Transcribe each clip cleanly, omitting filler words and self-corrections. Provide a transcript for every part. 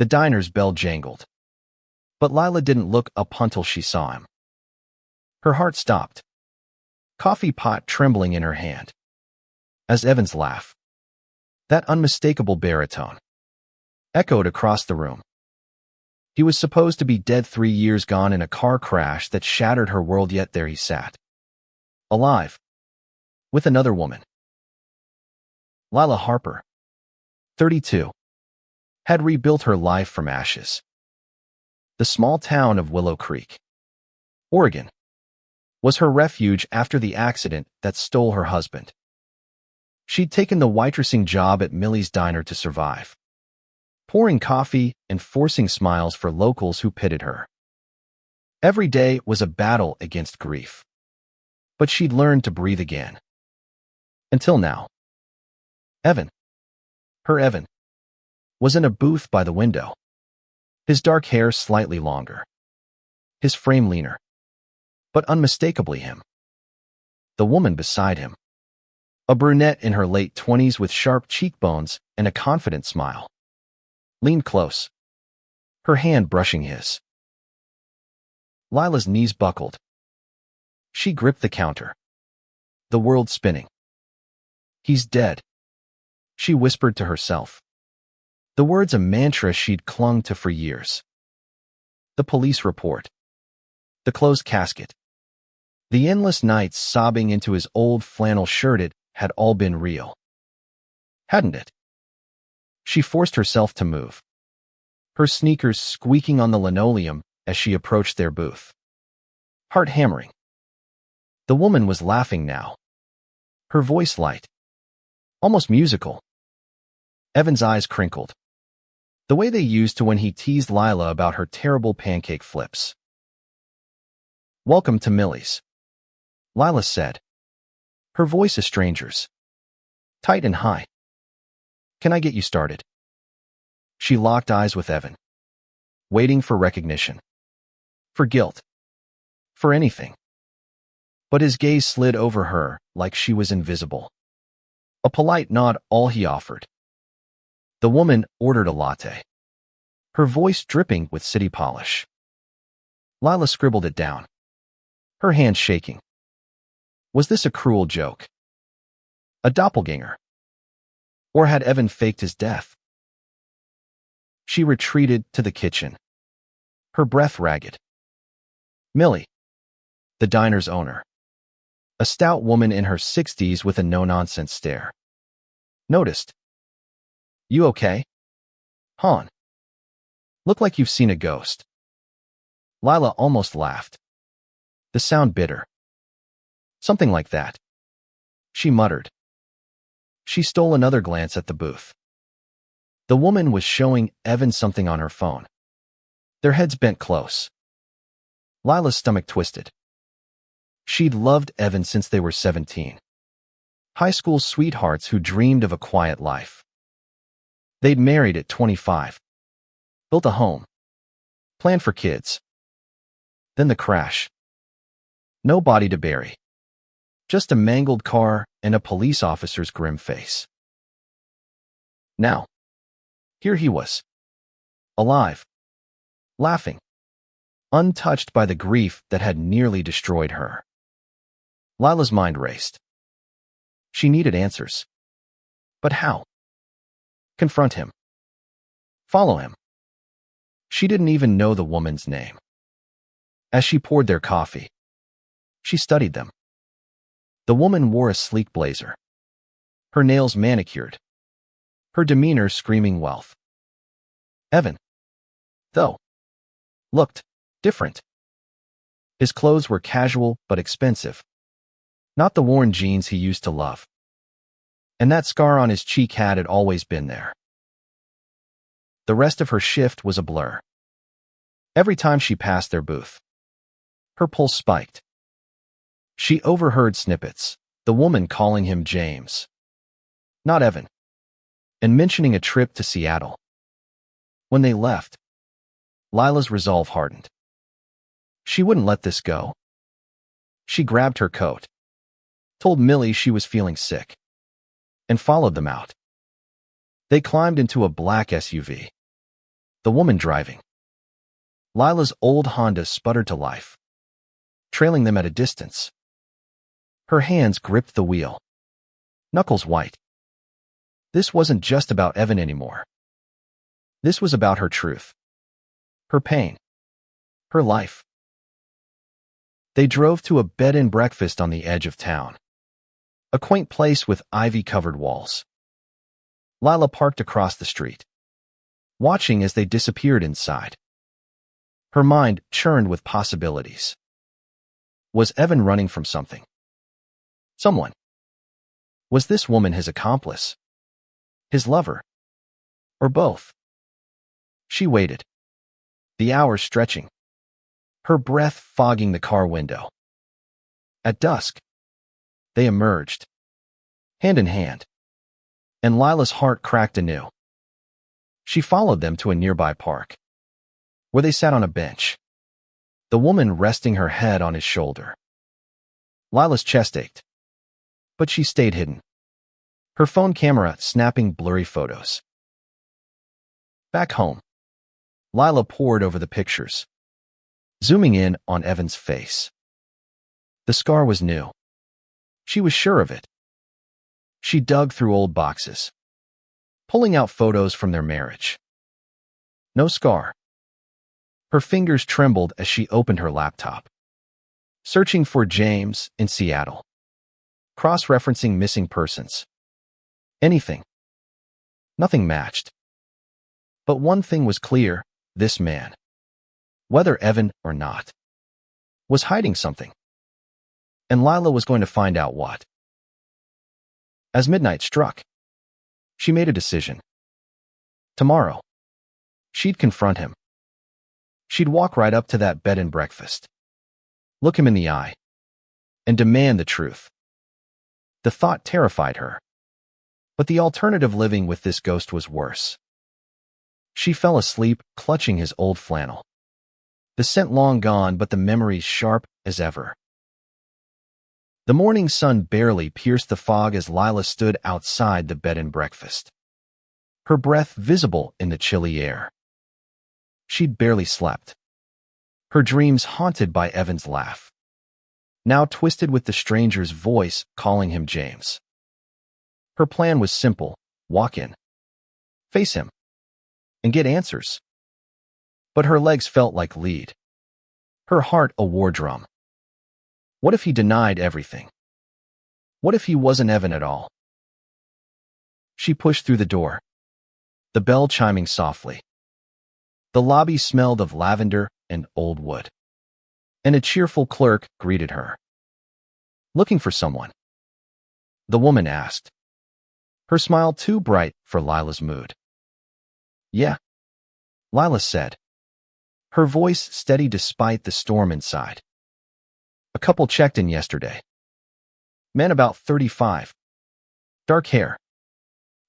The diner's bell jangled. But Lila didn't look up until she saw him. Her heart stopped, coffee pot trembling in her hand. As Evan's laugh, that unmistakable baritone, echoed across the room. He was supposed to be dead 3 years gone in a car crash that shattered her world, yet there he sat, alive, with another woman. Lila Harper, 32, had rebuilt her life from ashes. The small town of Willow Creek, Oregon, was her refuge after the accident that stole her husband. She'd taken the waitressing job at Millie's Diner to survive, pouring coffee and forcing smiles for locals who pitied her. Every day was a battle against grief. But she'd learned to breathe again. Until now. Evan, her Evan, was in a booth by the window. His dark hair slightly longer. His frame leaner. But unmistakably him. The woman beside him, a brunette in her late 20s with sharp cheekbones and a confident smile, leaned close, her hand brushing his. Lila's knees buckled. She gripped the counter, the world spinning. He's dead, she whispered to herself. The words a mantra she'd clung to for years. The police report. The closed casket. The endless nights sobbing into his old flannel shirt, it had all been real. Hadn't it? She forced herself to move, her sneakers squeaking on the linoleum as she approached their booth. Heart hammering. The woman was laughing now, her voice light, almost musical. Evan's eyes crinkled, the way they used to when he teased Lila about her terrible pancake flips. "Welcome to Millie's," Lila said, her voice a stranger's, tight and high. "Can I get you started?" She locked eyes with Evan, waiting for recognition, for guilt, for anything. But his gaze slid over her like she was invisible. A polite nod, all he offered. The woman ordered a latte, her voice dripping with city polish. Lila scribbled it down, her hand shaking. Was this a cruel joke? A doppelganger? Or had Evan faked his death? She retreated to the kitchen, her breath ragged. Millie, the diner's owner, a stout woman in her 60s with a no-nonsense stare, noticed. "You okay, hon? Look like you've seen a ghost." Lila almost laughed, the sound bitter. "Something like that," she muttered. She stole another glance at the booth. The woman was showing Evan something on her phone, their heads bent close. Lila's stomach twisted. She'd loved Evan since they were 17. High school sweethearts who dreamed of a quiet life. They'd married at 25, built a home, planned for kids. Then the crash. No body to bury. Just a mangled car and a police officer's grim face. Now, here he was, alive, laughing, untouched by the grief that had nearly destroyed her. Lila's mind raced. She needed answers. But how? Confront him. Follow him. She didn't even know the woman's name. As she poured their coffee, she studied them. The woman wore a sleek blazer, her nails manicured, her demeanor screaming wealth. Evan, though, looked different. His clothes were casual but expensive, not the worn jeans he used to love. And that scar on his cheek had always been there. The rest of her shift was a blur. Every time she passed their booth, her pulse spiked. She overheard snippets, the woman calling him James, not Evan, and mentioning a trip to Seattle. When they left, Lila's resolve hardened. She wouldn't let this go. She grabbed her coat, told Millie she was feeling sick, and followed them out. They climbed into a black SUV. The woman driving. Lila's old Honda sputtered to life, trailing them at a distance. Her hands gripped the wheel, knuckles white. This wasn't just about Evan anymore. This was about her truth, her pain, her life. They drove to a bed and breakfast on the edge of town, a quaint place with ivy-covered walls. Lila parked across the street, watching as they disappeared inside. Her mind churned with possibilities. Was Evan running from something? Someone? Was this woman his accomplice? His lover? Or both? She waited, the hours stretching, her breath fogging the car window. At dusk, they emerged, hand in hand, and Lila's heart cracked anew. She followed them to a nearby park, where they sat on a bench, the woman resting her head on his shoulder. Lila's chest ached, but she stayed hidden, her phone camera snapping blurry photos. Back home, Lila pored over the pictures, zooming in on Evan's face. The scar was new. She was sure of it. She dug through old boxes, pulling out photos from their marriage. No scar. Her fingers trembled as she opened her laptop, searching for James in Seattle, cross-referencing missing persons. Anything. Nothing matched. But one thing was clear, this man, whether Evan or not, was hiding something. And Lila was going to find out what. As midnight struck, she made a decision. Tomorrow, she'd confront him. She'd walk right up to that bed and breakfast, look him in the eye, and demand the truth. The thought terrified her. But the alternative living with this ghost was worse. She fell asleep, clutching his old flannel. The scent long gone, but the memories sharp as ever. The morning sun barely pierced the fog as Lila stood outside the bed and breakfast, her breath visible in the chilly air. She'd barely slept, her dreams haunted by Evan's laugh, now twisted with the stranger's voice calling him James. Her plan was simple: walk in, face him, and get answers. But her legs felt like lead, her heart a war drum. What if he denied everything? What if he wasn't Evan at all? She pushed through the door, the bell chiming softly. The lobby smelled of lavender and old wood, and a cheerful clerk greeted her. Looking for someone? The woman asked, her smile too bright for Lila's mood. Yeah, Lila said, her voice steady despite the storm inside. A couple checked in yesterday. Man about 35, dark hair,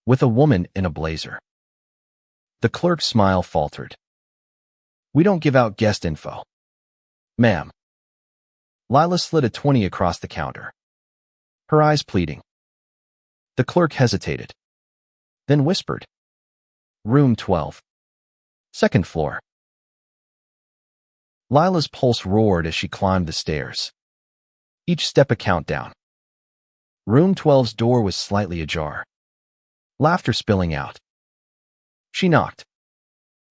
with a woman in a blazer. The clerk's smile faltered. We don't give out guest info, ma'am. Lila slid a 20 across the counter, her eyes pleading. The clerk hesitated, then whispered, Room 12, second floor. Lila's pulse roared as she climbed the stairs, each step a countdown. Room 12's door was slightly ajar, laughter spilling out. She knocked,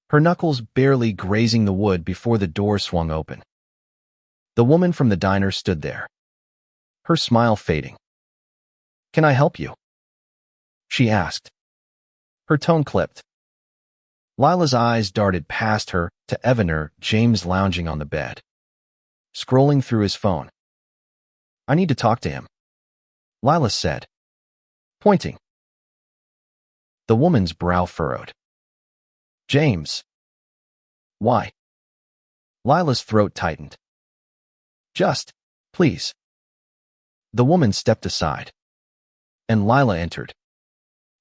her knuckles barely grazing the wood before the door swung open. The woman from the diner stood there, her smile fading. Can I help you? She asked, her tone clipped. Lila's eyes darted past her to Evan, James lounging on the bed, scrolling through his phone. I need to talk to him, Lila said, pointing. The woman's brow furrowed. James. Why? Lila's throat tightened. Just, please. The woman stepped aside, and Lila entered,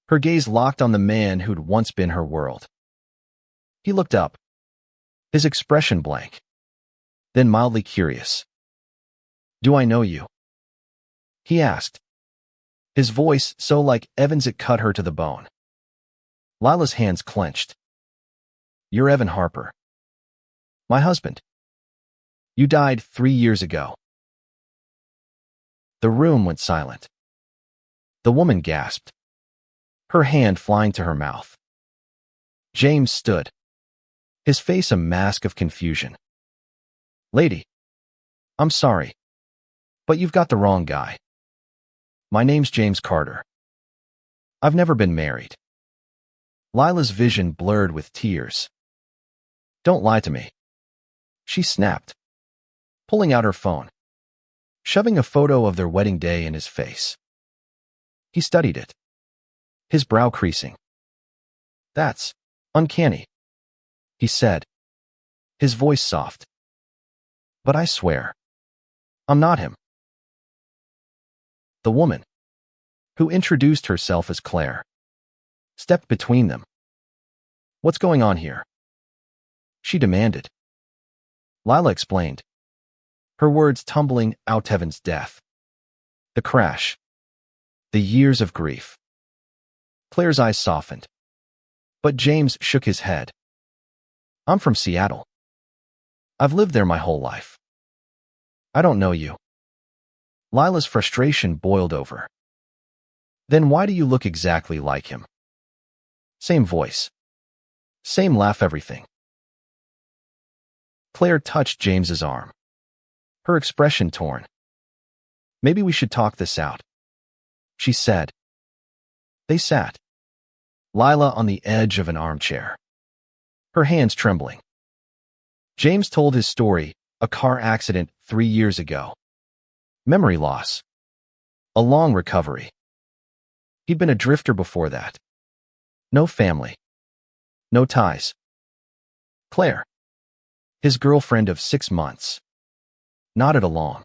her gaze locked on the man who'd once been her world. He looked up, his expression blank, then mildly curious. Do I know you? He asked, his voice so like Evan's it cut her to the bone. Lila's hands clenched. You're Evan Harper. My husband. You died 3 years ago. The room went silent. The woman gasped, her hand flying to her mouth. James stood, his face a mask of confusion. Lady, I'm sorry, but you've got the wrong guy. My name's James Carter. I've never been married. Lila's vision blurred with tears. Don't lie to me, she snapped, pulling out her phone, shoving a photo of their wedding day in his face. He studied it, his brow creasing. That's uncanny, he said, his voice soft. But I swear, I'm not him. The woman, who introduced herself as Claire, stepped between them. What's going on here? She demanded. Lila explained, her words tumbling out Evan's death. The crash. The years of grief. Claire's eyes softened, but James shook his head. I'm from Seattle. I've lived there my whole life. I don't know you. Lila's frustration boiled over. Then why do you look exactly like him? Same voice. Same laugh, everything. Claire touched James's arm, her expression torn. Maybe we should talk this out, she said. They sat, Lila on the edge of an armchair, her hands trembling. James told his story, a car accident 3 years ago. Memory loss. A long recovery. He'd been a drifter before that. No family. No ties. Claire, his girlfriend of 6 months, nodded along,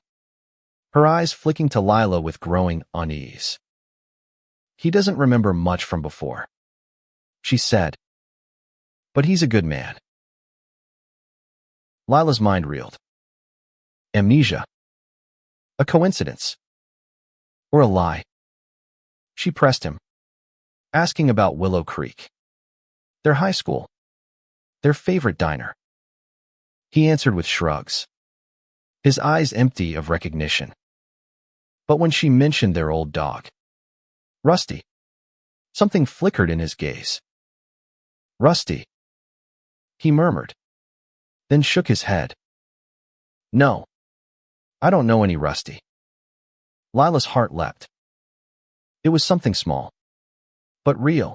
her eyes flicking to Lila with growing unease. He doesn't remember much from before, she said. But he's a good man. Lila's mind reeled. Amnesia. A coincidence. Or a lie. She pressed him, asking about Willow Creek, their high school, their favorite diner. He answered with shrugs, his eyes empty of recognition. But when she mentioned their old dog, Rusty, something flickered in his gaze. Rusty, he murmured, then shook his head. No, I don't know any Rusty. Lila's heart leapt. It was something small, but real.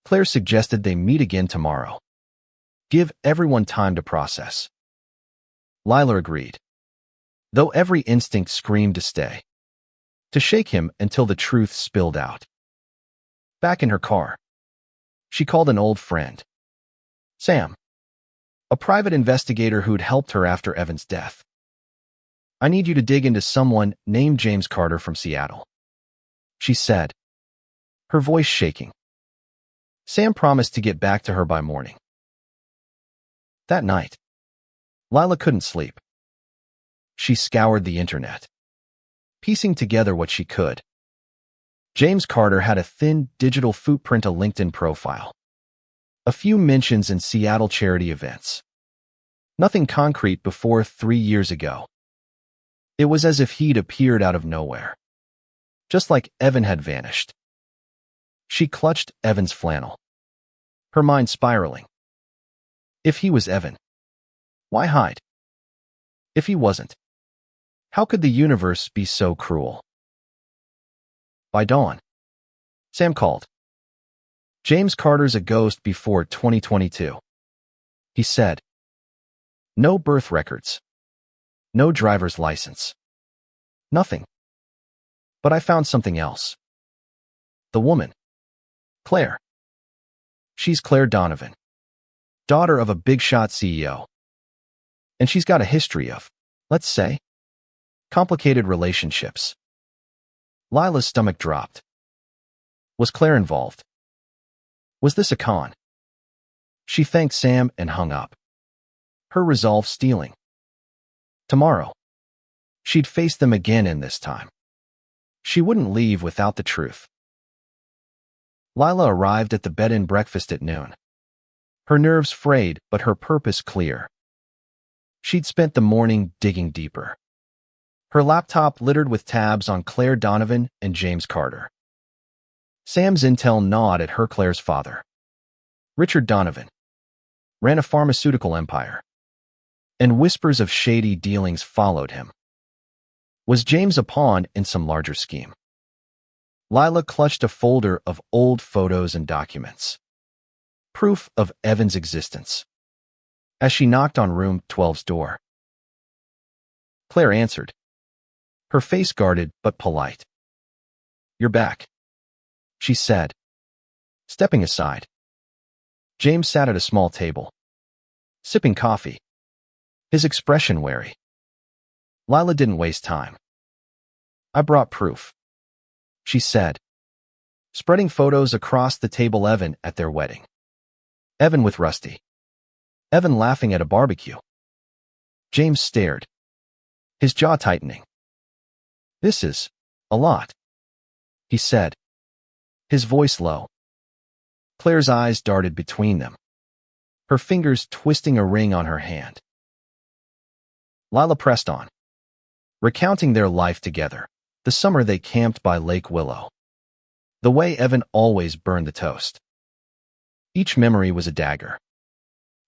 Claire suggested they meet again tomorrow. Give everyone time to process. Lila agreed, though every instinct screamed to stay, to shake him until the truth spilled out. Back in her car, she called an old friend, Sam, a private investigator who'd helped her after Evan's death. I need you to dig into someone named James Carter from Seattle, she said, her voice shaking. Sam promised to get back to her by morning. That night, Lila couldn't sleep. She scoured the internet, piecing together what she could. James Carter had a thin digital footprint, a LinkedIn profile, a few mentions in Seattle charity events. Nothing concrete before 3 years ago. It was as if he'd appeared out of nowhere, just like Evan had vanished. She clutched Evan's flannel, her mind spiraling. If he was Evan, why hide? If he wasn't, how could the universe be so cruel? By dawn, Sam called. James Carter's a ghost before 2022, he said. No birth records. No driver's license. Nothing. But I found something else. The woman. Claire. She's Claire Donovan, daughter of a big-shot CEO. And she's got a history of, let's say, complicated relationships. Lila's stomach dropped. Was Claire involved? Was this a con? She thanked Sam and hung up, her resolve stealing. Tomorrow, she'd face them again, and this time, she wouldn't leave without the truth. Lila arrived at the bed and breakfast at noon, Her nerves frayed, but her purpose clear. She'd spent the morning digging deeper. Her laptop littered with tabs on Claire Donovan and James Carter. Sam's intel gnawed at her. Claire's father, Richard Donovan, ran a pharmaceutical empire, and whispers of shady dealings followed him. Was James a pawn in some larger scheme? Lila clutched a folder of old photos and documents, proof of Evan's existence, as she knocked on room 12's door. Claire answered, her face guarded but polite. "You're back," she said, stepping aside. James sat at a small table, sipping coffee, his expression wary. Lila didn't waste time. "I brought proof," she said, spreading photos across the table. Evan at their wedding. Evan with Rusty. Evan laughing at a barbecue. James stared, his jaw tightening. "This is a lot," he said, his voice low. Claire's eyes darted between them, her fingers twisting a ring on her hand. Lila pressed on, recounting their life together, the summer they camped by Lake Willow, the way Evan always burned the toast. Each memory was a dagger,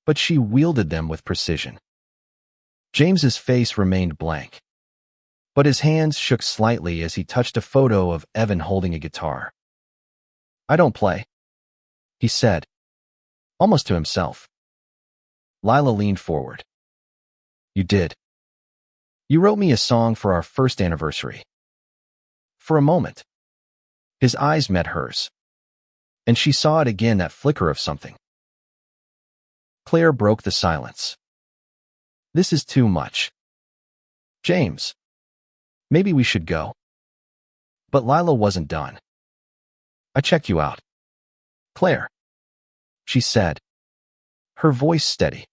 but she wielded them with precision. James's face remained blank, but his hands shook slightly as he touched a photo of Evan holding a guitar. "I don't play," he said, almost to himself. Lila leaned forward. "You did. You wrote me a song for our first anniversary." For a moment, his eyes met hers, and she saw it again, that flicker of something. Claire broke the silence. "This is too much. James, maybe we should go." But Lila wasn't done. "I checked you out, Claire," she said, her voice steady.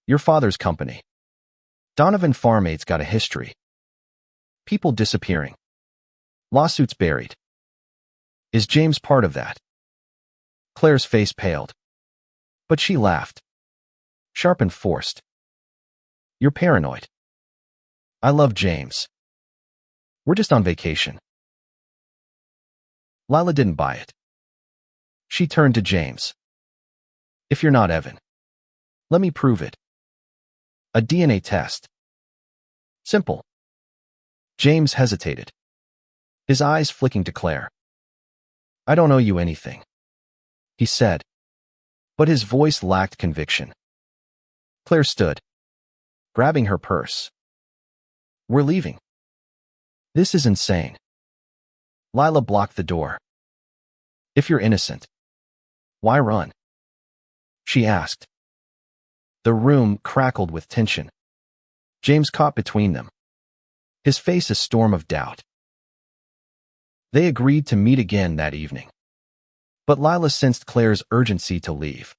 "Your father's company, Donovan Farmate's, got a history. People disappearing, lawsuits buried. Is James part of that?" Claire's face paled, but she laughed, sharp and forced. "You're paranoid. I love James. We're just on vacation." Lila didn't buy it. She turned to James. "If you're not Evan, let me prove it. A DNA test. Simple." James hesitated, his eyes flicking to Claire. "I don't owe you anything," he said, but his voice lacked conviction. Claire stood, grabbing her purse. "We're leaving. This is insane." Lila blocked the door. "If you're innocent, why run?" she asked. The room crackled with tension. James caught between them, his face a storm of doubt. They agreed to meet again that evening, but Lila sensed Claire's urgency to leave.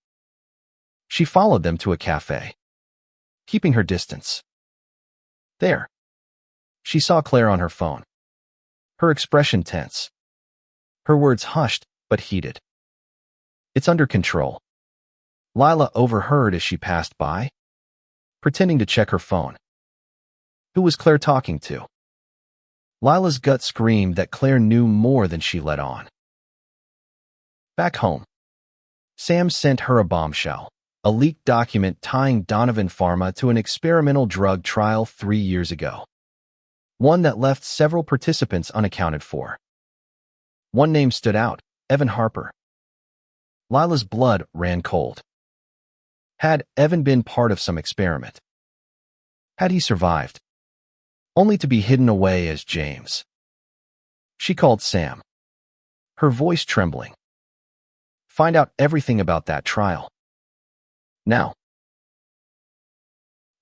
She followed them to a cafe, keeping her distance. There, she saw Claire on her phone, her expression tense, her words hushed but heated. "It's under control," Lila overheard as she passed by, pretending to check her phone. Who was Claire talking to? Lila's gut screamed that Claire knew more than she let on. Back home, Sam sent her a bombshell, a leaked document tying Donovan Pharma to an experimental drug trial 3 years ago. One that left several participants unaccounted for. One name stood out, Evan Harper. Lila's blood ran cold. Had Evan been part of some experiment? Had he survived, only to be hidden away as James? She called Sam, her voice trembling. Find out everything about that trial. Now.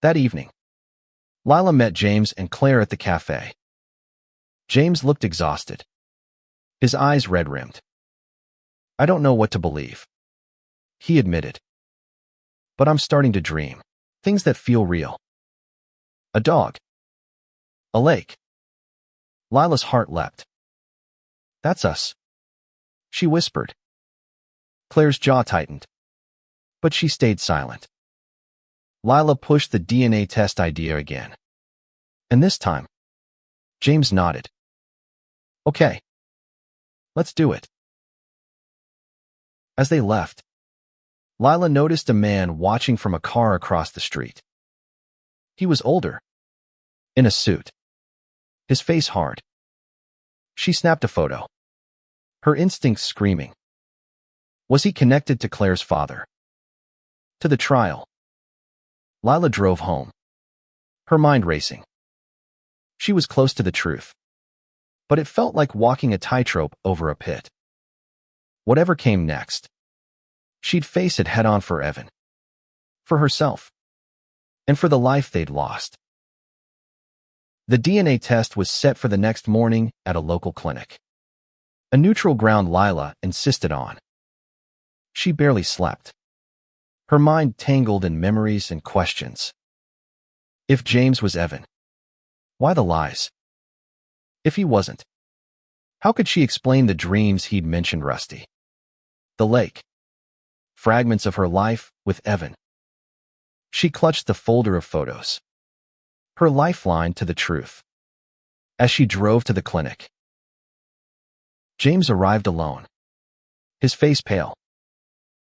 That evening, Lila met James and Claire at the cafe. James looked exhausted, his eyes red-rimmed. "I don't know what to believe," he admitted. "But I'm starting to dream. Things that feel real. A dog. A lake." Lila's heart leapt. "That's us," she whispered. Claire's jaw tightened. But she stayed silent. Lila pushed the DNA test idea again. And this time, James nodded. Okay. Let's do it. As they left, Lila noticed a man watching from a car across the street. He was older, in a suit, his face hard. She snapped a photo, her instincts screaming. Was he connected to Claire's father? To the trial? Lila drove home, her mind racing. She was close to the truth, but it felt like walking a tightrope over a pit. Whatever came next, she'd face it head-on for Evan, for herself, and for the life they'd lost. The DNA test was set for the next morning at a local clinic. A neutral ground Lila insisted on. She barely slept, her mind tangled in memories and questions. If James was Evan, why the lies? If he wasn't, how could she explain the dreams he'd mentioned Rusty? The lake, fragments of her life with Evan. She clutched the folder of photos, her lifeline to the truth. As she drove to the clinic, James arrived alone, his face pale,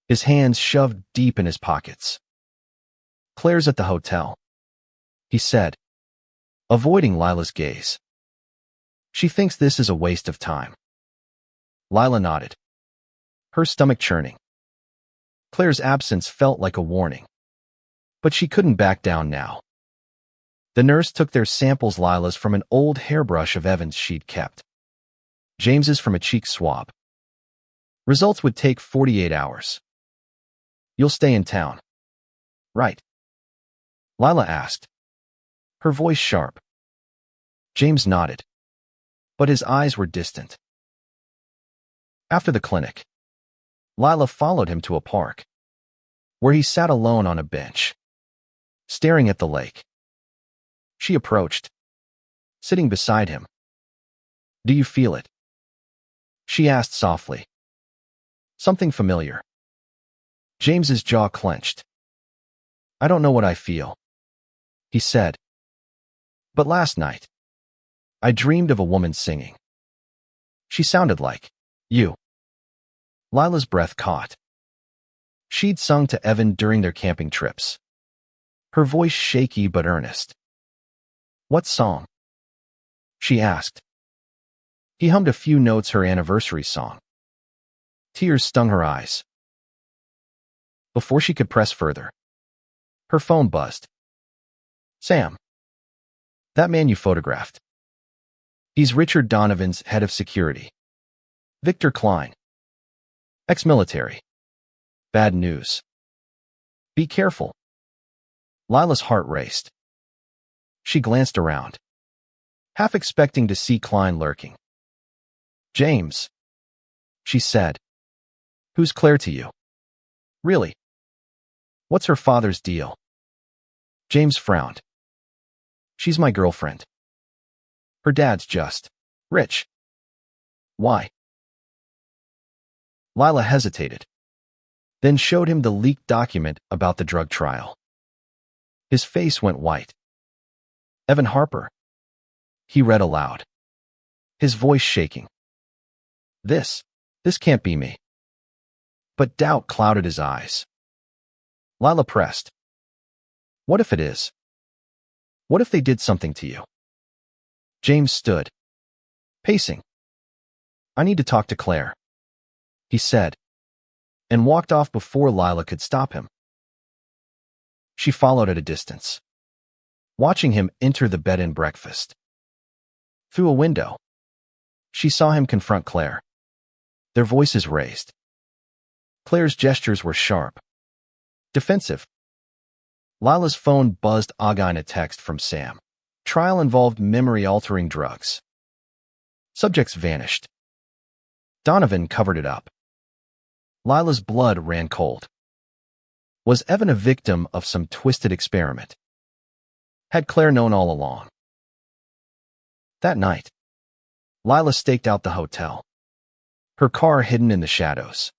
his hands shoved deep in his pockets. Claire's at the hotel, he said, avoiding Lila's gaze. She thinks this is a waste of time. Lila nodded, her stomach churning. Claire's absence felt like a warning, but she couldn't back down now. The nurse took their samples, Lila's from an old hairbrush of Evan's she'd kept, James's from a cheek swab. Results would take 48 hours. You'll stay in town, right? Lila asked, her voice sharp. James nodded, but his eyes were distant. After the clinic, Lila followed him to a park, where he sat alone on a bench, staring at the lake. She approached, sitting beside him. Do you feel it? She asked softly. Something familiar. James's jaw clenched. I don't know what I feel, he said. But last night, I dreamed of a woman singing. She sounded like you. Lila's breath caught. She'd sung to Evan during their camping trips, her voice shaky but earnest. What song? She asked. He hummed a few notes, her anniversary song. Tears stung her eyes. Before she could press further, her phone buzzed. Sam. That man you photographed. He's Richard Donovan's head of security. Victor Klein. Ex-military. Bad news. Be careful. Lila's heart raced. She glanced around, half expecting to see Klein lurking. James, she said. Who's Claire to you? Really? What's her father's deal? James frowned. She's my girlfriend. Her dad's just rich. Why? Lila hesitated, then showed him the leaked document about the drug trial. His face went white. Evan Harper. He read aloud, his voice shaking. This can't be me. But doubt clouded his eyes. Lila pressed. What if it is? What if they did something to you? James stood, pacing. I need to talk to Claire, he said, and walked off before Lila could stop him. She followed at a distance, watching him enter the bed and breakfast. Through a window, she saw him confront Claire, their voices raised. Claire's gestures were sharp, defensive. Lila's phone buzzed again, a text from Sam. Trial involved memory-altering drugs. Subjects vanished. Donovan covered it up. Lila's blood ran cold. Was Evan a victim of some twisted experiment? Had Claire known all along? That night, Lila staked out the hotel, her car hidden in the shadows.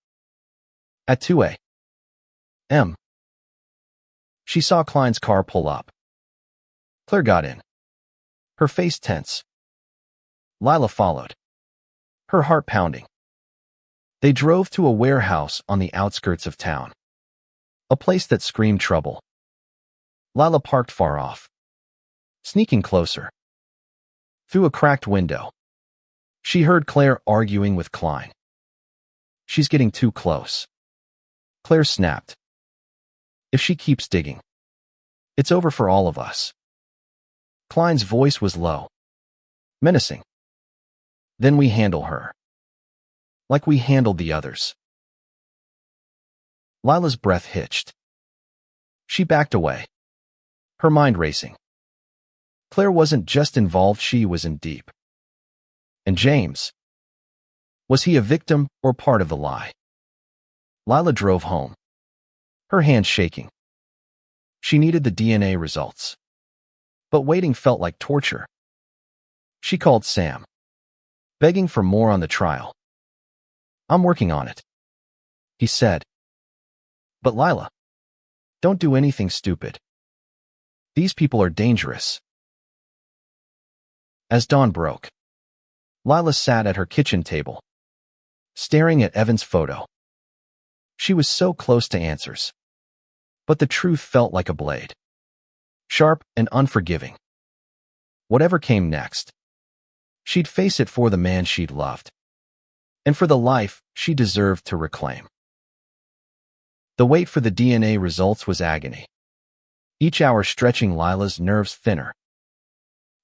At 2 a.m., M. She saw Klein's car pull up. Claire got in, her face tense. Lila followed, her heart pounding. They drove to a warehouse on the outskirts of town, a place that screamed trouble. Lila parked far off, sneaking closer. Through a cracked window, she heard Claire arguing with Klein. She's getting too close. Claire snapped. If she keeps digging, it's over for all of us. Klein's voice was low, menacing. Then we handle her, like we handled the others. Lila's breath hitched. She backed away, her mind racing. Claire wasn't just involved, she was in deep. And James? Was he a victim or part of the lie? Lila drove home, her hands shaking. She needed the DNA results, but waiting felt like torture. She called Sam, begging for more on the trial. I'm working on it, he said. But Lila, don't do anything stupid. These people are dangerous. As dawn broke, Lila sat at her kitchen table, staring at Evan's photo. She was so close to answers, but the truth felt like a blade, sharp and unforgiving. Whatever came next, she'd face it for the man she'd loved, and for the life she deserved to reclaim. The wait for the DNA results was agony, each hour stretching Lila's nerves thinner.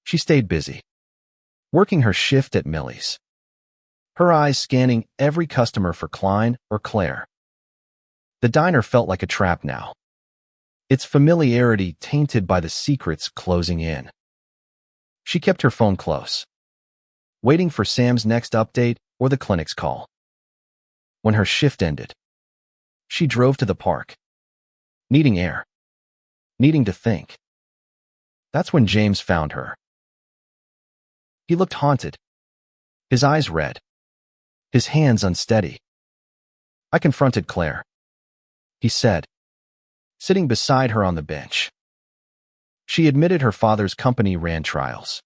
She stayed busy, working her shift at Millie's, her eyes scanning every customer for Klein or Claire. The diner felt like a trap now, its familiarity tainted by the secrets closing in. She kept her phone close, waiting for Sam's next update or the clinic's call. When her shift ended, she drove to the park, needing air, needing to think. That's when James found her. He looked haunted, his eyes red, his hands unsteady. I confronted Claire, he said, sitting beside her on the bench. She admitted her father's company ran trials.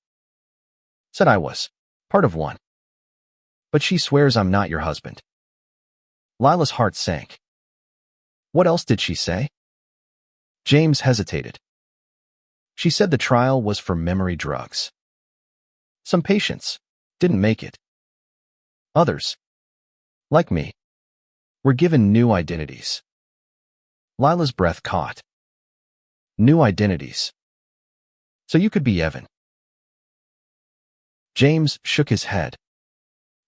Said I was part of one. But she swears I'm not your husband. Lila's heart sank. What else did she say? James hesitated. She said the trial was for memory drugs. Some patients didn't make it. Others, like me, were given new identities. Lila's breath caught. New identities. So you could be Evan. James shook his head,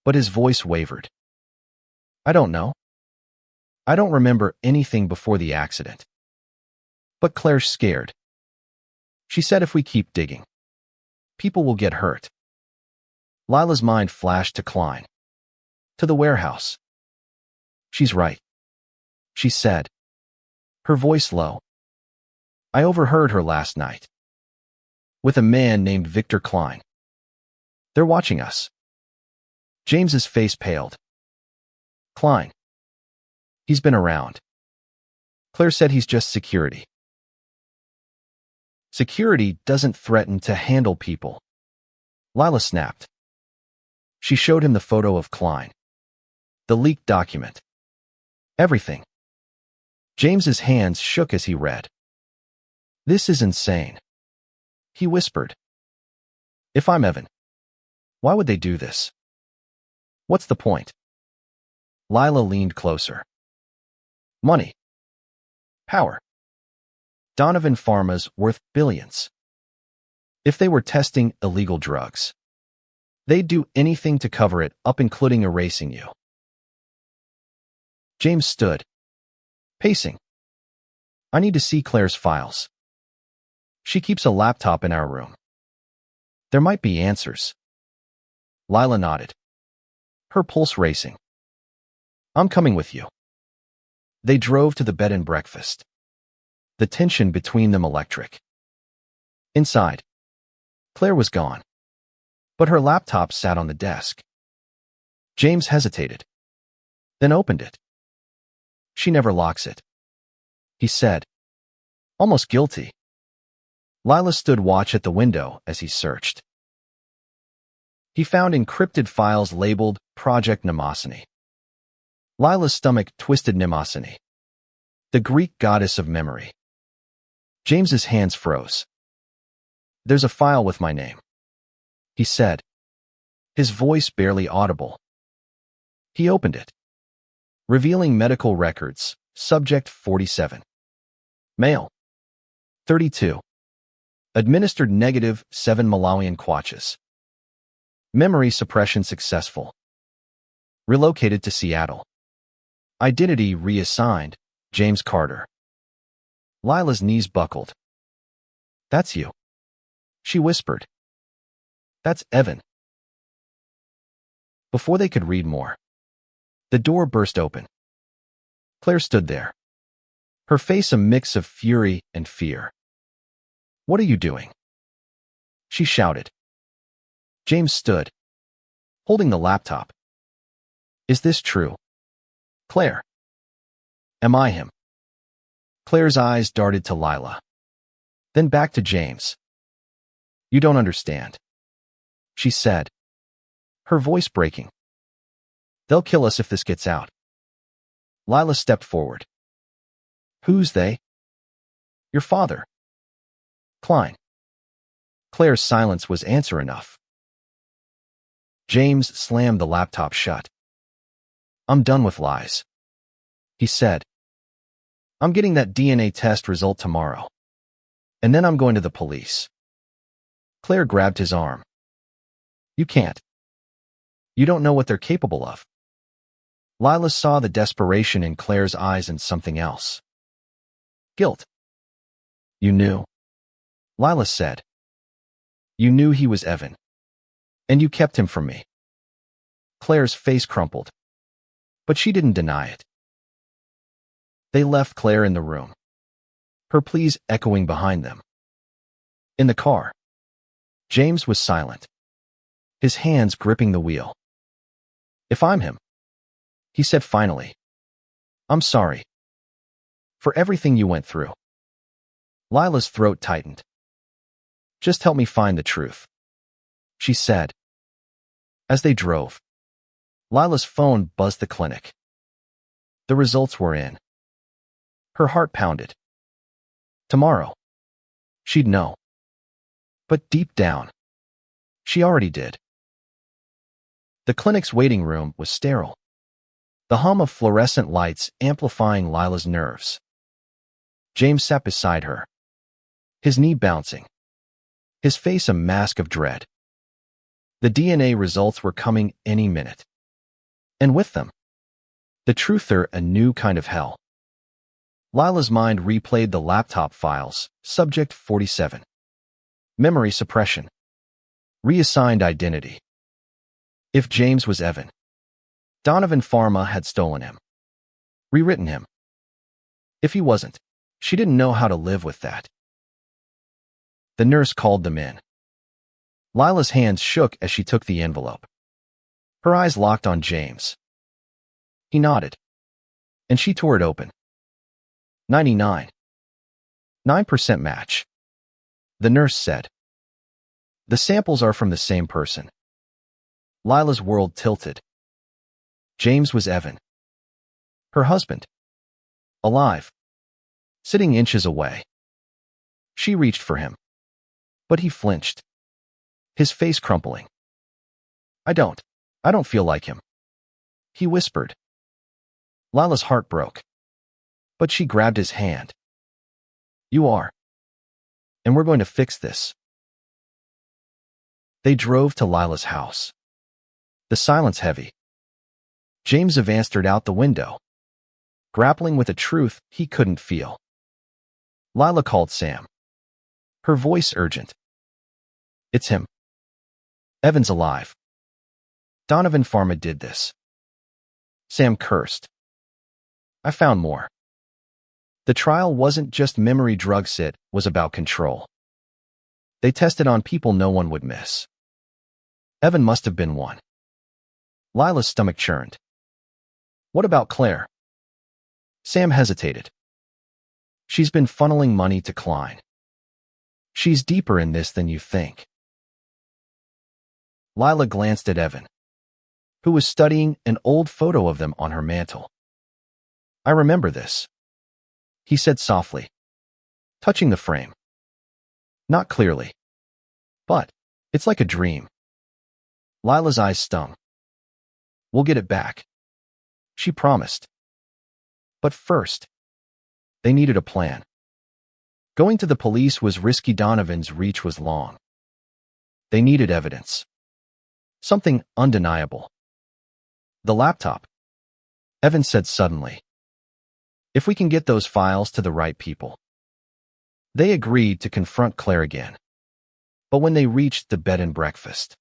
but his voice wavered. I don't know. I don't remember anything before the accident. But Claire's scared. She said if we keep digging, people will get hurt. Lila's mind flashed to Klein, to the warehouse. She's right, she said, her voice low. I overheard her last night, with a man named Victor Klein. They're watching us. James's face paled. Klein. He's been around. Claire said he's just security. Security doesn't threaten to handle people. Lila snapped. She showed him the photo of Klein, the leaked document. Everything. James's hands shook as he read. This is insane, he whispered. If I'm Evan, why would they do this? What's the point? Lila leaned closer. Money. Power. Donovan Pharma's worth billions. If they were testing illegal drugs, they'd do anything to cover it up, including erasing you. James stood, pacing. I need to see Claire's files. She keeps a laptop in our room. There might be answers. Lila nodded, her pulse racing. I'm coming with you. They drove to the bed and breakfast, the tension between them electric. Inside, Claire was gone, but her laptop sat on the desk. James hesitated, then opened it. She never locks it. he said, almost guilty. Lila stood watch at the window as he searched. He found encrypted files labeled Project Mnemosyne. Lila's stomach twisted. Mnemosyne, the Greek goddess of memory. James's hands froze. There's a file with my name, he said, his voice barely audible. He opened it, revealing medical records, subject 47. Male, 32. Administered negative 7 Malawian kwaches. Memory suppression successful. Relocated to Seattle. Identity reassigned, James Carter. Lila's knees buckled. That's you, she whispered. That's Evan. Before they could read more, the door burst open. Claire stood there, her face a mix of fury and fear. What are you doing? She shouted. James stood, holding the laptop. Is this true? Claire. Am I him? Claire's eyes darted to Lila, then back to James. You don't understand, she said, her voice breaking. They'll kill us if this gets out. Lila stepped forward. Who's they? Your father. Klein. Claire's silence was answer enough. James slammed the laptop shut. I'm done with lies, he said. I'm getting that DNA test result tomorrow, and then I'm going to the police. Claire grabbed his arm. You can't. You don't know what they're capable of. Lila saw the desperation in Claire's eyes and something else. Guilt. You knew, Lila said. You knew he was Evan, and you kept him from me. Claire's face crumpled, but she didn't deny it. They left Claire in the room, her pleas echoing behind them. In the car, James was silent, his hands gripping the wheel. If I'm him, he said finally, I'm sorry for everything you went through. Lila's throat tightened. Just help me find the truth, she said. As they drove, Lila's phone buzzed the clinic. The results were in. Her heart pounded. Tomorrow, she'd know. But deep down, she already did. The clinic's waiting room was sterile, the hum of fluorescent lights amplifying Lila's nerves. James sat beside her, his knee bouncing, his face a mask of dread. The DNA results were coming any minute. And with them, the truther a new kind of hell. Lila's mind replayed the laptop files, subject 47. Memory suppression. Reassigned identity. If James was Evan, Donovan Pharma had stolen him, rewritten him. If he wasn't, she didn't know how to live with that. The nurse called them in. Lila's hands shook as she took the envelope. Her eyes locked on James. He nodded, and she tore it open. 99. 9% match, the nurse said. The samples are from the same person. Lila's world tilted. James was Evan, her husband, alive, sitting inches away. She reached for him, but he flinched, his face crumpling. I don't feel like him, he whispered. Lila's heart broke, but she grabbed his hand. You are, and we're going to fix this. They drove to Lila's house, the silence heavy. James advanced out the window, grappling with a truth he couldn't feel. Lila called Sam, her voice urgent. It's him. Evan's alive. Donovan Pharma did this. Sam cursed. I found more. The trial wasn't just memory drugs, it was about control. They tested on people no one would miss. Evan must have been one. Lila's stomach churned. What about Claire? Sam hesitated. She's been funneling money to Klein. She's deeper in this than you think. Lila glanced at Evan, who was studying an old photo of them on her mantle. I remember this, he said softly, touching the frame. Not clearly, but it's like a dream. Lila's eyes stung. We'll get it back, she promised. But first, they needed a plan. Going to the police was risky. Donovan's reach was long. They needed evidence. Something undeniable. The laptop, Evan said suddenly. If we can get those files to the right people. They agreed to confront Claire again. But when they reached the bed and breakfast,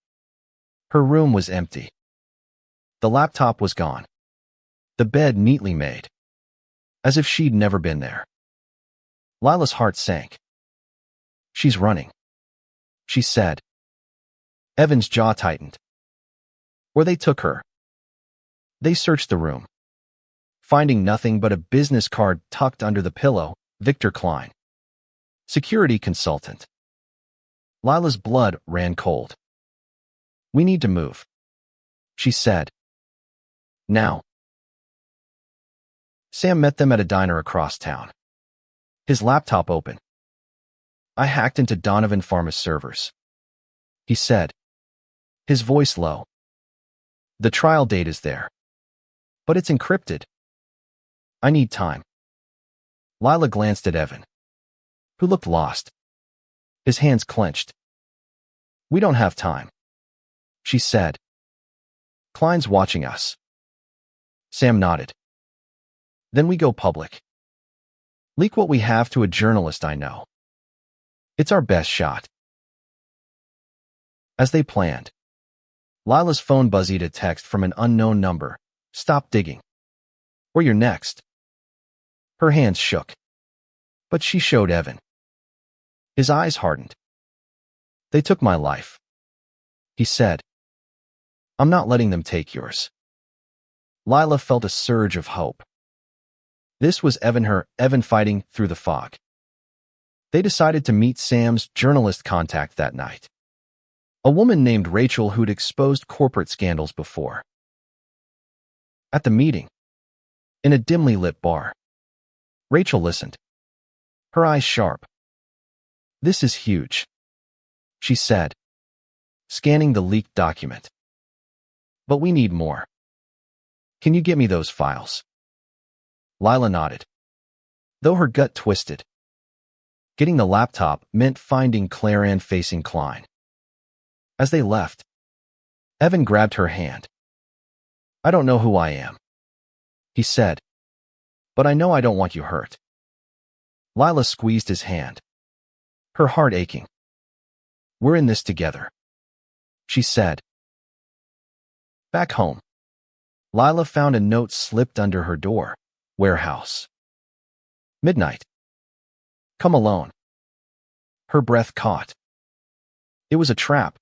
her room was empty. The laptop was gone. The bed neatly made, as if she'd never been there. Lila's heart sank. She's running, she said. Evan's jaw tightened. Where they took her. They searched the room, finding nothing but a business card tucked under the pillow. Victor Klein, security consultant. Lila's blood ran cold. We need to move, she said. Now. Sam met them at a diner across town, his laptop open. I hacked into Donovan Pharma's servers, he said, his voice low. The trial date is there, but it's encrypted. I need time. Lila glanced at Evan, who looked lost, his hands clenched. We don't have time, she said. Klein's watching us. Sam nodded. Then we go public. Leak what we have to a journalist I know. It's our best shot. As they planned, Lila's phone buzzed a text from an unknown number. Stop digging, or you're next. Her hands shook, but she showed Evan. His eyes hardened. They took my life, he said. I'm not letting them take yours. Lila felt a surge of hope. This was Evan fighting through the fog. They decided to meet Sam's journalist contact that night, a woman named Rachel who'd exposed corporate scandals before. At the meeting, in a dimly lit bar, Rachel listened, her eyes sharp. This is huge, she said, scanning the leaked document. But we need more. Can you get me those files? Lila nodded, though her gut twisted. Getting the laptop meant finding Claire and facing Klein. As they left, Evan grabbed her hand. I don't know who I am, he said, but I know I don't want you hurt. Lila squeezed his hand, her heart aching. We're in this together, she said. Back home, Lila found a note slipped under her door. Warehouse. Midnight. Come alone. Her breath caught. It was a trap,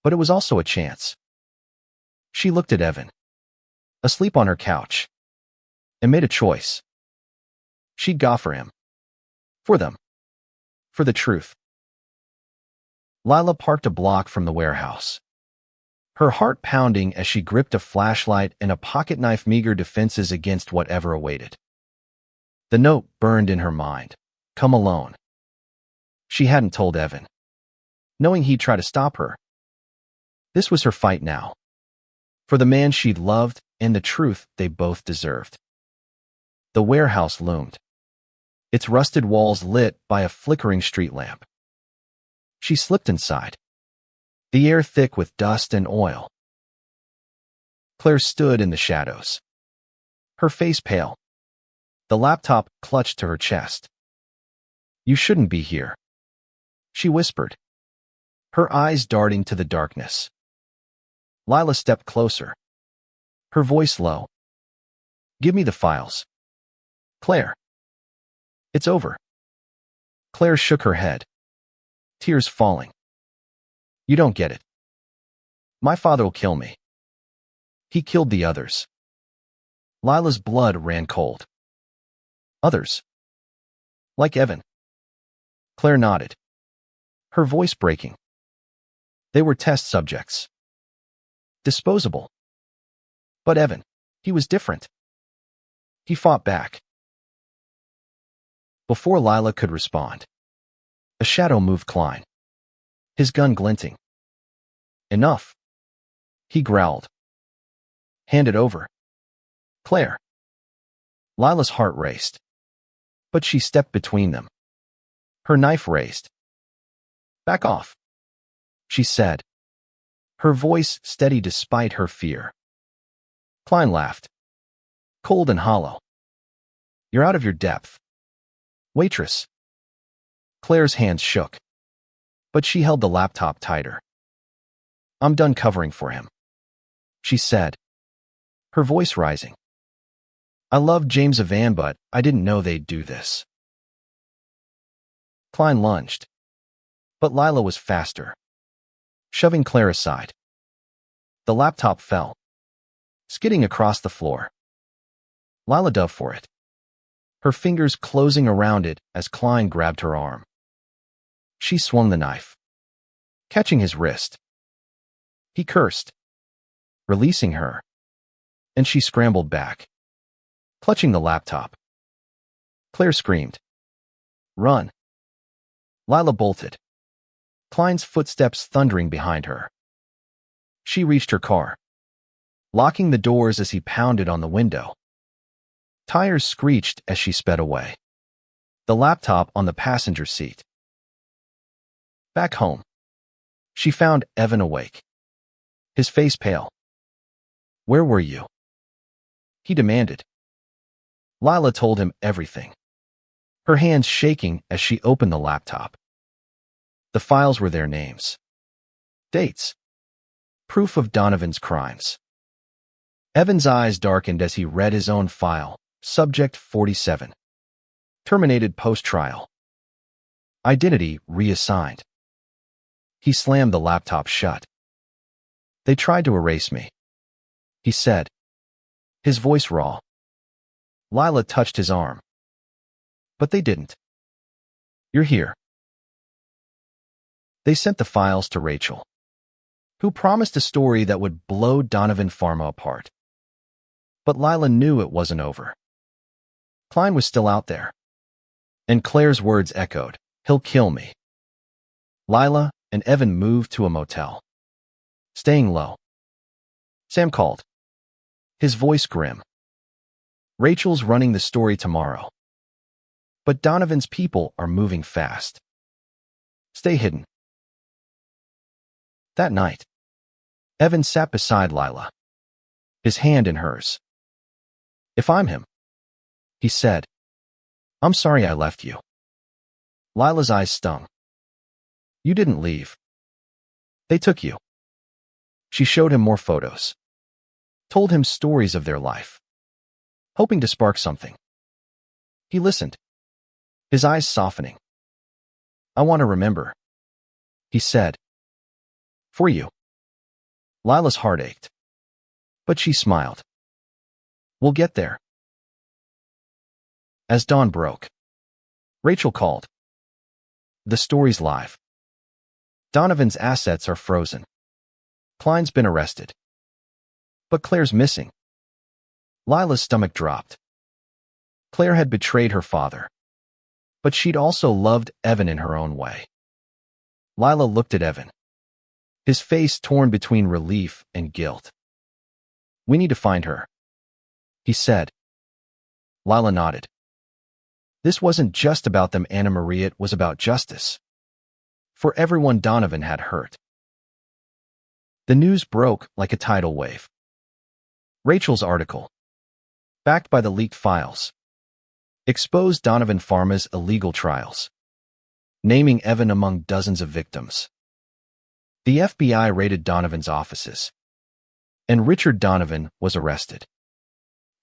but it was also a chance. She looked at Evan, asleep on her couch, and made a choice. She'd go for him. For them. For the truth. Lila parked a block from the warehouse, her heart pounding as she gripped a flashlight and a pocket knife, meager defenses against whatever awaited. The note burned in her mind. Come alone. She hadn't told Evan, knowing he'd try to stop her. This was her fight now. For the man she'd loved and the truth they both deserved. The warehouse loomed, its rusted walls lit by a flickering street lamp. She slipped inside, the air thick with dust and oil. Claire stood in the shadows, her face pale, the laptop clutched to her chest. You shouldn't be here, she whispered, her eyes darting to the darkness. Lila stepped closer, her voice low. Give me the files. Claire. It's over. Claire shook her head, tears falling. You don't get it. My father will kill me. He killed the others. Lila's blood ran cold. Others? Like Evan. Claire nodded, her voice breaking. They were test subjects. Disposable. But Evan, he was different. He fought back. Before Lila could respond, a shadow moved Klein, his gun glinting. Enough. He growled. Hand it over. Claire. Lila's heart raced, but she stepped between them, her knife raised. Back off, she said, her voice steady despite her fear. Klein laughed, cold and hollow. You're out of your depth. Waitress. Claire's hands shook, but she held the laptop tighter. I'm done covering for him, she said, her voice rising. I loved James Evan, but I didn't know they'd do this. Klein lunged, but Lila was faster, shoving Claire aside. The laptop fell, skidding across the floor. Lila dove for it, her fingers closing around it as Klein grabbed her arm. She swung the knife, catching his wrist. He cursed, releasing her, and she scrambled back, clutching the laptop. Claire screamed. Run. Lila bolted, Klein's footsteps thundering behind her. She reached her car, locking the doors as he pounded on the window. Tires screeched as she sped away, the laptop on the passenger seat. Back home, she found Evan awake, his face pale. Where were you? He demanded. Lila told him everything, her hands shaking as she opened the laptop. The files were their names, dates, proof of Donovan's crimes. Evan's eyes darkened as he read his own file, Subject 47. Terminated post-trial. Identity reassigned. He slammed the laptop shut. They tried to erase me, he said, his voice raw. Lila touched his arm. But they didn't. You're here. They sent the files to Rachel, who promised a story that would blow Donovan Pharma apart. But Lila knew it wasn't over. Klein was still out there, and Claire's words echoed, he'll kill me. Lila and Evan moved to a motel, staying low. Sam called, his voice grim. Rachel's running the story tomorrow, but Donovan's people are moving fast. Stay hidden. That night, Evan sat beside Lila, his hand in hers. If I'm him, he said, I'm sorry I left you. Lila's eyes stung. You didn't leave. They took you. She showed him more photos, told him stories of their life, hoping to spark something. He listened, his eyes softening. I want to remember, he said. For you. Lila's heart ached, but she smiled. We'll get there. As dawn broke, Rachel called. The story's live. Donovan's assets are frozen. Klein's been arrested. But Claire's missing. Lila's stomach dropped. Claire had betrayed her father, but she'd also loved Evan in her own way. Lila looked at Evan, his face torn between relief and guilt. We need to find her, he said. Lila nodded. This wasn't just about them, Anna Marie, it was about justice. For everyone Donovan had hurt. The news broke like a tidal wave. Rachel's article, backed by the leaked files, exposed Donovan Pharma's illegal trials, naming Evan among dozens of victims. The FBI raided Donovan's offices, and Richard Donovan was arrested,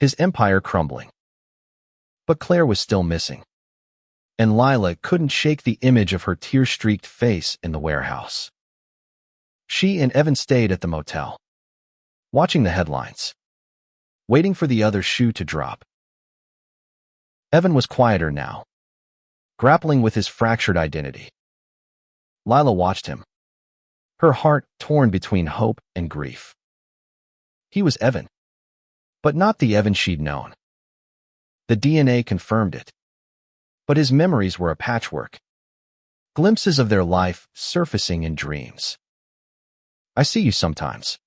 his empire crumbling. But Claire was still missing, and Lila couldn't shake the image of her tear-streaked face in the warehouse. She and Evan stayed at the motel, watching the headlines, waiting for the other shoe to drop. Evan was quieter now, grappling with his fractured identity. Lila watched him, her heart torn between hope and grief. He was Evan, but not the Evan she'd known. The DNA confirmed it, but his memories were a patchwork, glimpses of their life surfacing in dreams. "I see you sometimes,"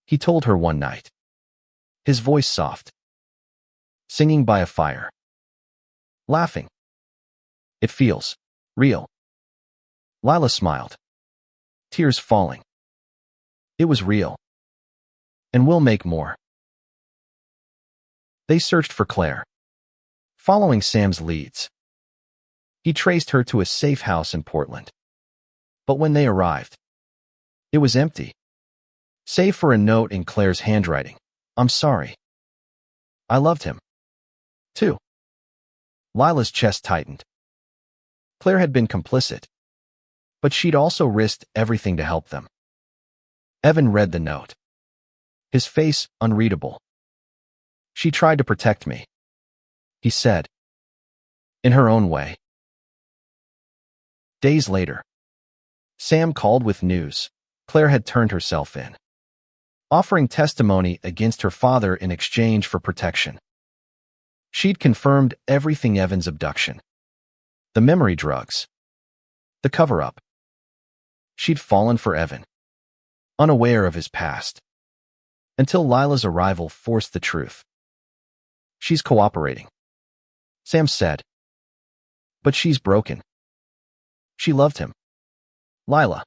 he told her one night, his voice soft, singing by a fire, laughing. "It feels real." Lila smiled, tears falling. It was real. And we'll make more. They searched for Claire, following Sam's leads. He traced her to a safe house in Portland. But when they arrived, it was empty, save for a note in Claire's handwriting. "I'm sorry. I loved him, too." Lila's chest tightened. Claire had been complicit, but she'd also risked everything to help them. Evan read the note, his face unreadable. "She tried to protect me," he said, in her own way. Days later, Sam called with news. Claire had turned herself in, offering testimony against her father in exchange for protection. She'd confirmed everything: Evan's abduction, the memory drugs, the cover-up. She'd fallen for Evan, unaware of his past, until Lila's arrival forced the truth. "She's cooperating," Sam said. "But she's broken. She loved him." Lila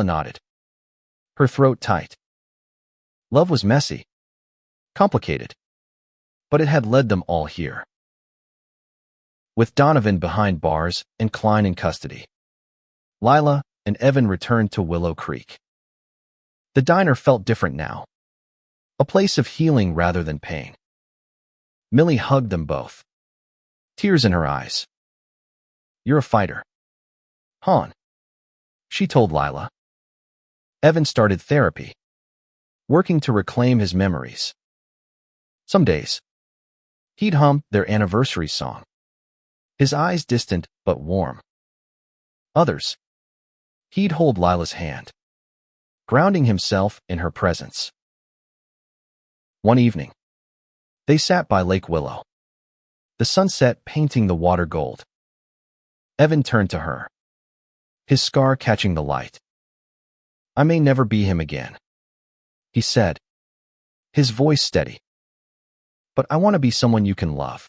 nodded, her throat tight. Love was messy, complicated, but it had led them all here. With Donovan behind bars and Klein in custody, Lila and Evan returned to Willow Creek. The diner felt different now, a place of healing rather than pain. Millie hugged them both, tears in her eyes. "You're a fighter, hon," she told Lila. Evan started therapy, working to reclaim his memories. Some days, he'd hum their anniversary song, his eyes distant but warm. Others, he'd hold Lila's hand, grounding himself in her presence. One evening, they sat by Lake Willow, the sunset painting the water gold. Evan turned to her, his scar catching the light. "I may never be him again," he said, his voice steady. "But I want to be someone you can love."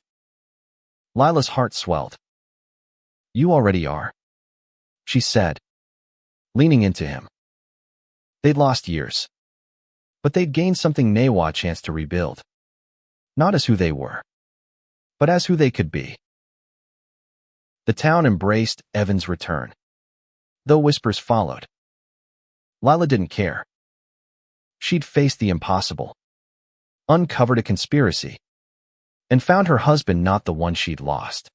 Lila's heart swelled. "You already are," she said, leaning into him. They'd lost years, but they'd gained something Nawa chance to rebuild. Not as who they were, but as who they could be. The town embraced Evan's return, though whispers followed. Lila didn't care. She'd faced the impossible, uncovered a conspiracy, and found her husband not the one she'd lost,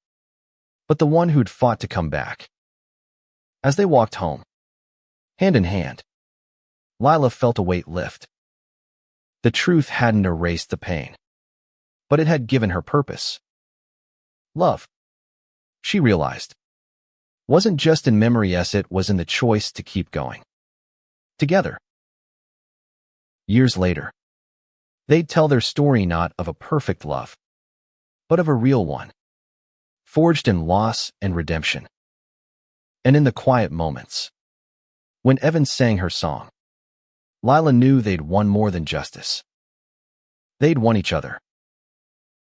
but the one who'd fought to come back. As they walked home, hand in hand, Lila felt a weight lift. The truth hadn't erased the pain, but it had given her purpose. Love, she realized, wasn't just in memory as it was in the choice to keep going. Together. Years later, they'd tell their story not of a perfect love, but of a real one, forged in loss and redemption. And in the quiet moments, when Evan sang her song, Lila knew they'd won more than justice. They'd won each other.